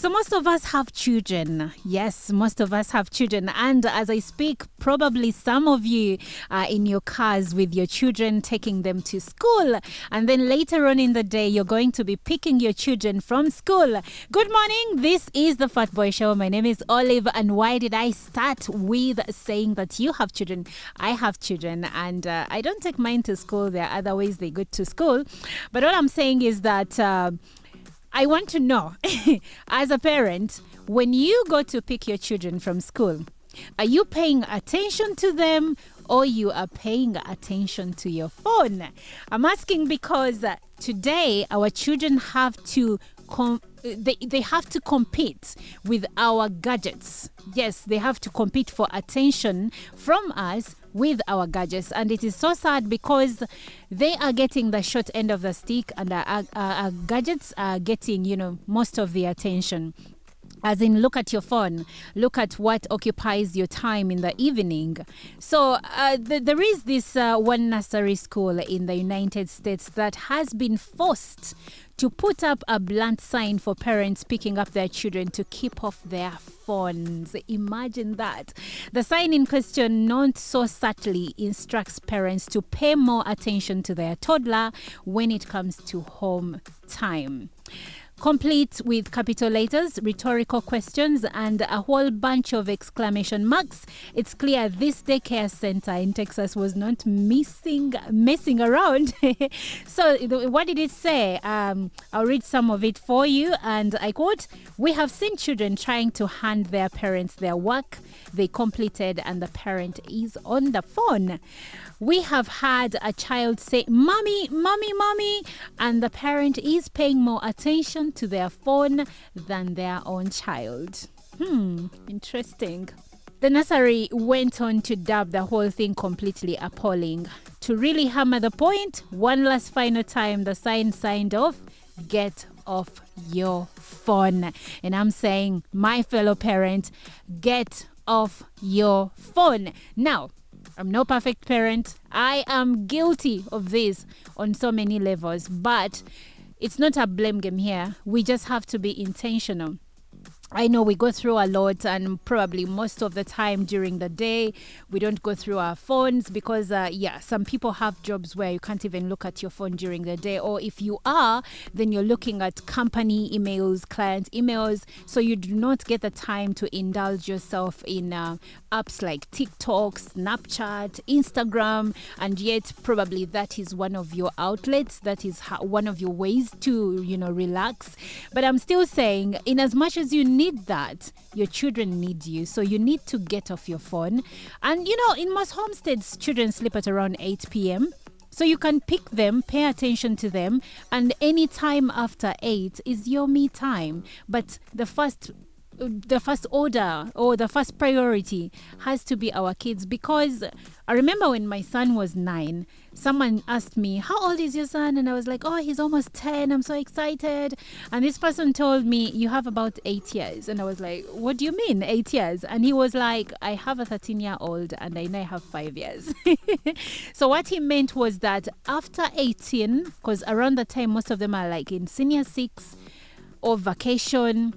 So most of us have children. Yes, most of us have children. And as I speak, probably some of you are in your cars with your children, taking them to school. And then later on in the day, you're going to be picking your children from school. Good morning. This is the Fatboy Show. My name is Olive. And why did I start with saying that you have children? I have children, and I don't take mine to school. There are other ways they go to school. But all I'm saying is that I want to know, as a parent, when you go to pick your children from school, are you paying attention to them or you are paying attention to your phone? I'm asking because today our children have to they have to compete with our gadgets. Yes, they have to compete for attention from us with our gadgets, and it is so sad because they are getting the short end of the stick, and our gadgets are getting, most of the attention. As in, look at your phone, look at what occupies your time in the evening. So there is this one nursery school in the United States that has been forced to put up a blunt sign for parents picking up their children to keep off their phones. Imagine that. The sign in question not so subtly instructs parents to pay more attention to their toddler when it comes to home time. Complete with capital letters, rhetorical questions, and a whole bunch of exclamation marks. It's clear this daycare center in Texas was not messing around. So what did it say? I'll read some of it for you. And I quote, "We have seen children trying to hand their parents their work they completed, and the parent is on the phone. We have had a child say, 'Mommy, mommy, mommy,' and the parent is paying more attention to their phone than their own child." Interesting. The nursery went on to dub the whole thing completely appalling. To really hammer the point, one last final time, the sign signed off, "Get off your phone." And I'm saying, my fellow parent, get off your phone. Now, I'm no perfect parent. I am guilty of this on so many levels, but it's not a blame game here. We just have to be intentional. I know we go through a lot, and probably most of the time during the day, we don't go through our phones because, some people have jobs where you can't even look at your phone during the day. Or if you are, then you're looking at company emails, client emails. So you do not get the time to indulge yourself in apps like TikTok, Snapchat, Instagram. And yet probably that is one of your outlets. That is one of your ways to, relax. But I'm still saying, in as much as you need that, your children need you. So you need to get off your phone. And in most homesteads, children sleep at around 8 p.m. So you can pick them, pay attention to them, and any time after 8 is your me time. But the first order or the first priority has to be our kids, because I remember when my son was 9, someone asked me, "How old is your son?" And I was like, "Oh, he's almost 10. I'm so excited." And this person told me, "You have about 8 years." And I was like, "What do you mean 8 years?" And he was like, "I have a 13-year-old and I know I have 5 years." So what he meant was that after 18, because around the time most of them are like in senior 6 or vacation,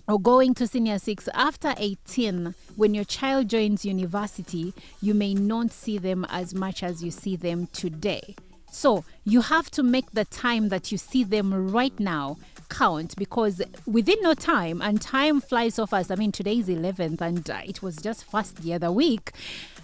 or going to senior 6, after 18, when your child joins university, you may not see them as much as you see them today. So you have to make the time that you see them right now count, because within no time, and time flies so fast. I mean, today is 11th and it was just first the other week.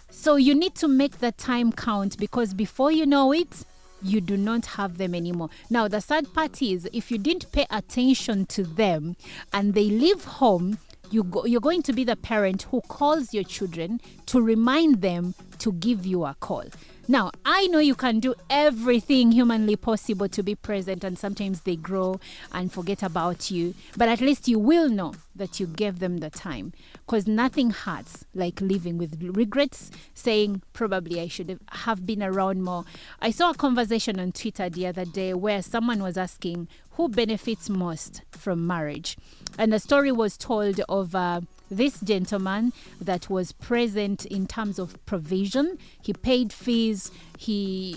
So you need to make the time count, because before you know it, you do not have them anymore. Now, the sad part is, if you didn't pay attention to them and they leave home, you're going to be the parent who calls your children to remind them to give you a call. Now, I know you can do everything humanly possible to be present, and sometimes they grow and forget about you, but at least you will know that you gave them the time, because nothing hurts like living with regrets, saying probably I should have been around more. I saw a conversation on Twitter the other day where someone was asking who benefits most from marriage, and the story was told of this gentleman that was present in terms of provision. He paid fees. He,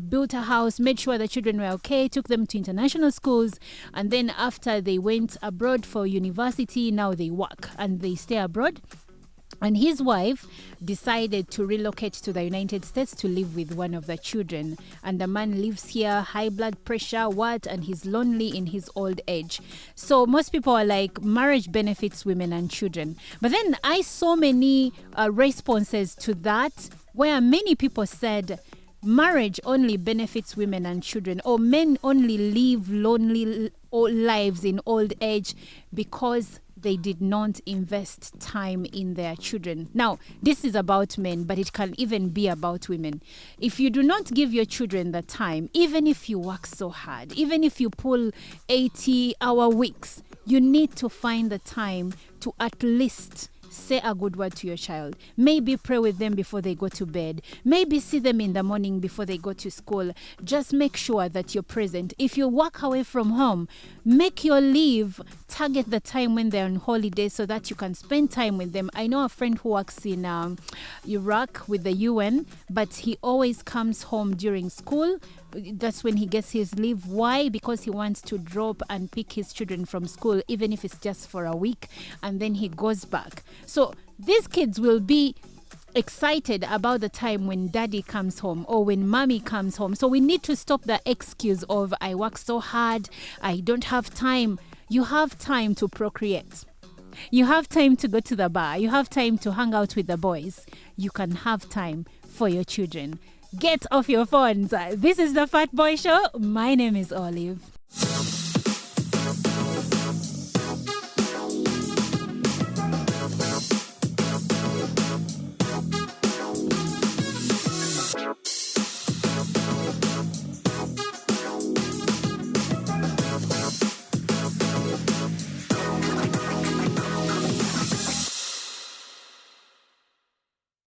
built a house, made sure the children were okay, took them to international schools. And then after they went abroad for university, now they work and they stay abroad. And his wife decided to relocate to the United States to live with one of the children. And the man lives here, high blood pressure, and he's lonely in his old age. So most people are like, marriage benefits women and children. But then I saw many responses to that, where many people said, marriage only benefits women and children, or men only live lonely lives in old age because they did not invest time in their children. Now, this is about men, but it can even be about women. If you do not give your children the time, even if you work so hard, even if you pull 80-hour weeks, you need to find the time to at least say a good word to your child. Maybe pray with them before they go to bed. Maybe see them in the morning before they go to school. Just make sure that you're present. If you work away from home, make your leave target the time when they're on holiday so that you can spend time with them. I know a friend who works in Iraq with the UN, but he always comes home during school. That's when he gets his leave. Why? Because he wants to drop and pick his children from school, even if it's just for a week, and then he goes back. So these kids will be excited about the time when daddy comes home or when mommy comes home. So we need to stop the excuse of, I work so hard, I don't have time. You have time to procreate. You have time to go to the bar. You have time to hang out with the boys. You can have time for your children. Get off your phones. This is the Fatboy Show. My name is Olive.